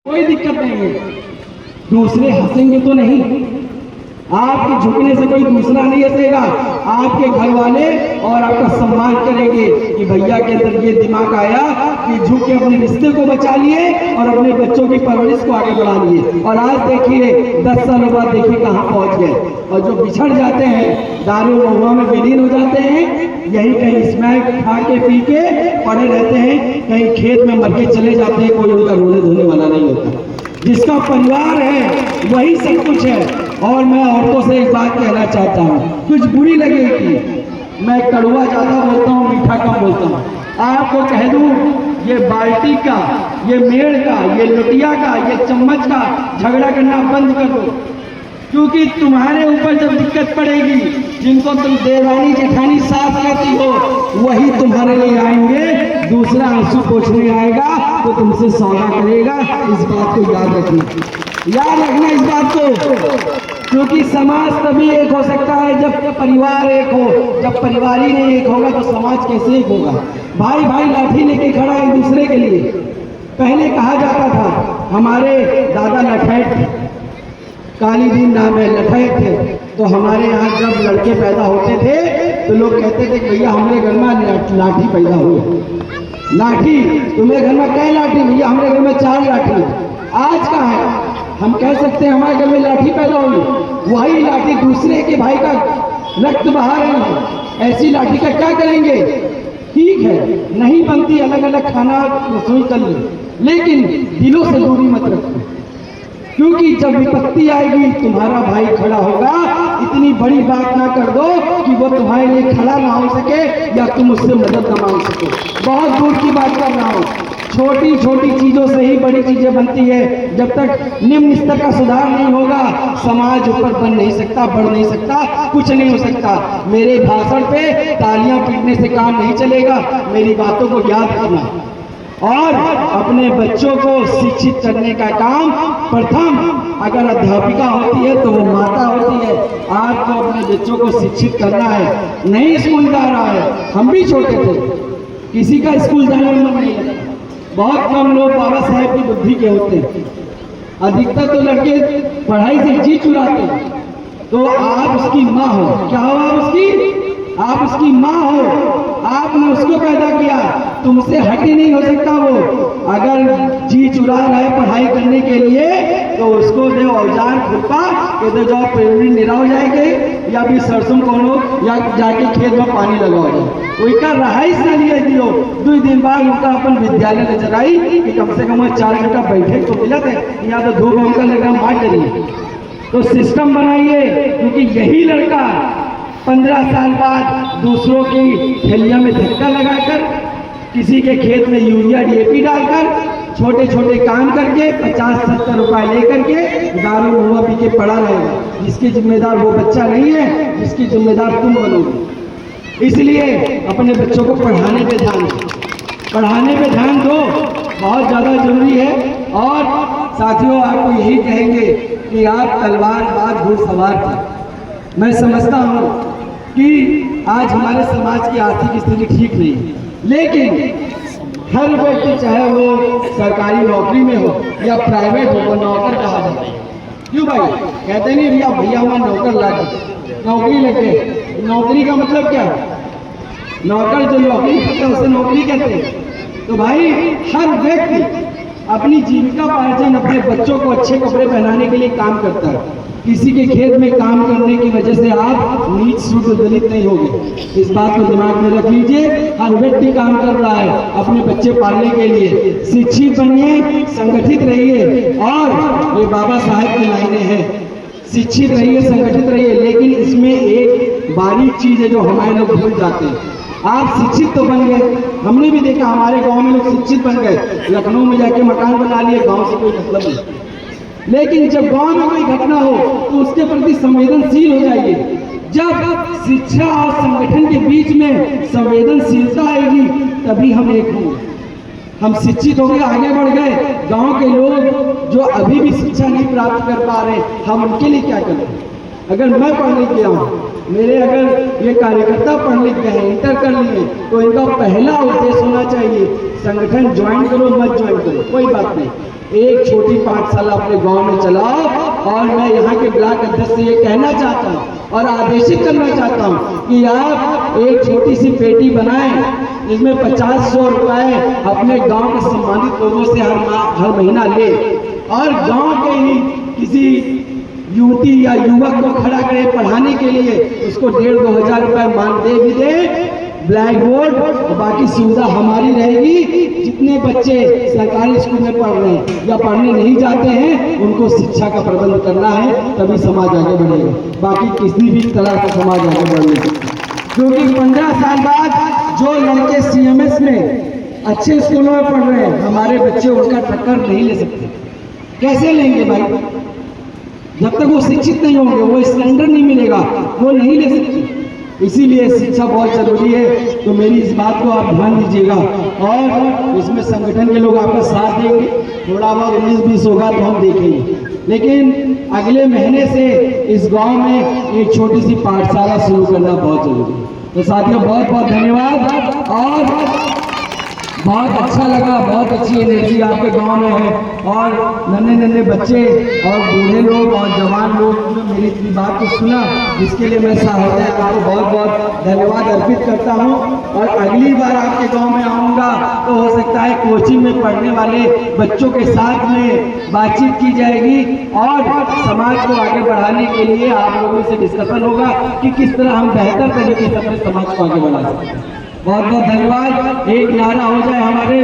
कोई दिक्कत नहीं है। दूसरे हंसेंगे तो नहीं, आपके झुकने से कोई दूसरा नहीं हंसेगा। आपके घर वाले और आपका सम्मान करेंगे कि भैया के अंदर ये दिमाग आया कि झुक के अपने रिश्ते को बचा लिए और अपने बच्चों की परवरिश को आगे बढ़ा लिए। और आज देखिए 10 सालों बाद देखिए कहाँ पहुँच गए। और जो बिछड़ जाते हैं, दारू महुआ में विलीन हो जाते हैं, यही कहीं स्मैक खा के पी के पड़े रहते हैं, कहीं खेत में मर के चले जाते हैं, कोई उनका रोने धोने वाला नहीं होता। जिसका परिवार है वही सब कुछ है। और मैं औरतों से एक बात कहना चाहता हूँ, कुछ बुरी लगेगी, मैं कड़वा ज़्यादा बोलता हूँ, मीठा कम बोलता हूँ। आपको कह दूँ, ये बाल्टी का, ये मेड़ का, ये लोटिया का, ये चम्मच का झगड़ा करना बंद कर दो। क्योंकि तुम्हारे ऊपर जब दिक्कत पड़ेगी, जिनको तुम देवरानी जेठानी सास कहती हो, वही तुम्हारे लिए आएंगे। दूसरा आंसू पोंछने आएगा तो तुमसे सौदा करेगा। इस बात को याद रखना इस बात को। क्योंकि समाज तभी एक हो सकता है जब परिवार एक हो। जब परिवार ही नहीं एक होगा तो समाज कैसे एक होगा। भाई भाई लाठी लेके खड़ा है एक दूसरे के लिए। पहले कहा जाता था, हमारे दादा लठैत, काली दिन नाम है, लठैत थे। तो हमारे यहाँ जब लड़के पैदा होते थे तो लोग कहते थे भैया हमारे घर में लाठी पैदा हुई। लाठी, तुम्हें घर में कै लाठी? भैया हमारे घर में 4 लाठी। आज का है, हम कह सकते हैं हमारे घर में लाठी पैदा हुई, वही लाठी दूसरे के भाई का रक्त बहा रहे हैं। ऐसी लाठी का क्या करेंगे? ठीक है, नहीं बनती, अलग अलग खाना रसोई कर ले, लेकिन दिलों से दूरी मत रखो। क्योंकि जब विपत्ति आएगी तुम्हारा भाई खड़ा होगा। इतनी बड़ी बात ना कर दो कि वो तुम्हारे लिए खड़ा ना हो सके या तुम उससे मदद ना मांग सको। बहुत दूर की बात कर रहा हूँ। छोटी छोटी चीज़ों से ही बड़ी चीज़ें बनती है। जब तक निम्न स्तर का सुधार नहीं होगा, समाज ऊपर बन नहीं सकता, बढ़ नहीं सकता, कुछ नहीं हो सकता। मेरे भाषण पे तालियां पीटने से काम नहीं चलेगा। मेरी बातों को याद रखना और अपने बच्चों को शिक्षित करने का काम प्रथम अगर अध्यापिका होती है तो वो माता होती है। आपको अपने बच्चों को शिक्षित करना है। नहीं स्कूल जा रहा है, हम भी छोटे थे, किसी का स्कूल जाने में मन नहीं लगता। बहुत कम लोग बाबा साहेब की बुद्धि के होते हैं। अधिकतर तो लड़के पढ़ाई से जी चुराते हैं। तो आप उसकी माँ हो। क्या हो आप उसकी? आप उसकी माँ हो। आपने उसको पैदा किया, तुमसे हट ही नहीं हो सकता। वो अगर जी चुरा रहा है पढ़ाई करने के लिए तो उसको दे औजार खुरपा के दे, जाओ पेड़ निरा हो जाएंगे या फिर सरसों कोनो या जाके खेत में पानी लगाओ जाए। उनका रहाइश ना लिए दियो। 2 दिन बाद उनका अपन विद्यालय नजर आई कि कम से कम 4 घंटा बैठे तो मिला थे, या तो धूप उनका लग रहा मार डरिए। तो सिस्टम बनाइए, क्योंकि यही लड़का 15 साल बाद दूसरों की थैलिया में धक्का लगाकर, किसी के खेत में यूरिया डीएपी डालकर, छोटे छोटे काम करके 50-70 रुपए लेकर के दारू महुआ पी के पड़ा रहेगा। जिसकी जिम्मेदार वो बच्चा नहीं है, जिसकी जिम्मेदार तुम बनोगे। इसलिए अपने बच्चों को पढ़ाने पे ध्यान दो, बहुत ज़्यादा जरूरी है। और साथियों, आपको यही कहेंगे कि आप तलवारबाज घुड़सवार थे। मैं समझता हूँ कि आज हमारे समाज की आर्थिक स्थिति ठीक नहीं है, लेकिन हर व्यक्ति चाहे वो सरकारी नौकरी में हो या प्राइवेट हो, वो नौकर कहा जाता है। क्यों भाई? कहते नहीं भैया हमारा नौकर नौकरी लग गए। नौकरी का मतलब क्या है? नौकर जो नौकरी करता है उसे नौकरी कहते हैं। तो भाई हर व्यक्ति अपनी जीविका पार्जन, अपने बच्चों को अच्छे कपड़े पहनाने के लिए काम करता है। किसी के खेत में काम करने की वजह से आप नीच शूद्र दलित नहीं होंगे। इस बात को दिमाग में रख लीजिए। हर व्यक्ति काम कर रहा है अपने बच्चे पालने के लिए। शिक्षित बनिए, संगठित रहिए। और ये बाबा साहेब की लाइनें हैं, शिक्षित रहिए, संगठित रहिए। लेकिन इसमें एक बारीक चीज़ है जो हमारे लोग भूल जाते हैं। आप शिक्षित तो बन गए, हमने भी देखा हमारे गांव में लोग शिक्षित बन गए, लखनऊ में जाके मकान बना लिए, गांव से कोई मतलब नहीं। लेकिन जब गांव में कोई घटना हो तो उसके प्रति संवेदनशील हो जाइए। जब शिक्षा और संगठन के बीच में संवेदनशीलता आएगी तभी हम एक होंगे। हम शिक्षित हो गए, आगे बढ़ गए। गांव के लोग जो अभी भी शिक्षा नहीं प्राप्त कर पा रहे, हम उनके लिए क्या करें? अगर मैं पढ़ लिख गया हूँ, मेरे अगर ये कार्यकर्ता पढ़ लिख गए हैं, इंटर कर लिए, तो इनका पहला उद्देश्य होना चाहिए संगठन ज्वाइन करो मत ज्वाइन करो, कोई बात नहीं, एक छोटी पाठशाला अपने गांव में चलाओ। और मैं यहाँ के ब्लॉक अध्यक्ष से ये कहना चाहता हूँ और आदेशित करना चाहता हूँ कि आप एक छोटी सी पेटी बनाएं, जिसमें 50-100 रुपए अपने गांव के सम्मानित लोगों से हर महीना ले, और गांव के ही किसी युवती या युवक को खड़ा करे पढ़ाने के लिए, उसको 1,500-2 हज़ार रुपए मानदेय भी दे, ब्लैक बोर्ड और बाकी सुविधा हमारी रहेगी। जितने बच्चे सरकारी स्कूल में पढ़ रहे हैं या पढ़ने नहीं जाते हैं, उनको शिक्षा का प्रबंध करना है, तभी समाज आगे बढ़ेगा, बाकी किसी भी तरह का समाज आगे बढ़ेगा। क्योंकि 15 साल बाद जो लड़के CMS में अच्छे स्कूलों में पढ़ रहे हैं, हमारे बच्चे उनका टक्कर नहीं ले सकते। कैसे लेंगे भाई? जब तक वो शिक्षित नहीं होंगे, वो स्टैंडर्ड नहीं मिलेगा, वो नहीं ले सकते। इसीलिए शिक्षा बहुत जरूरी है। तो मेरी इस बात को आप ध्यान दीजिएगा, और इसमें संगठन के लोग आपका साथ देंगे। थोड़ा बहुत 19-20 होगा तो हम देखेंगे, लेकिन अगले महीने से इस गांव में एक छोटी सी पाठशाला शुरू करना बहुत जरूरी है। तो साथियों, बहुत बहुत धन्यवाद, और बहुत अच्छा लगा, बहुत अच्छी एनर्जी आपके गांव में है, और नन्हे नन्हे बच्चे और बूढ़े लोग और जवान लोग ने मेरी इतनी बात को सुना, जिसके लिए मैं साहब आपको बहुत बहुत धन्यवाद अर्पित करता हूं। और अगली बार आपके गांव में आऊंगा तो हो सकता है कोचिंग में पढ़ने वाले बच्चों के साथ में बातचीत की जाएगी, और समाज को आगे बढ़ाने के लिए आप लोगों से डिस्कशन होगा कि किस तरह हम बेहतर तरीके से अपने समाज को आगे बढ़ा सकते हैं। बहुत बहुत धन्यवाद। एक नारा हो जाए हमारे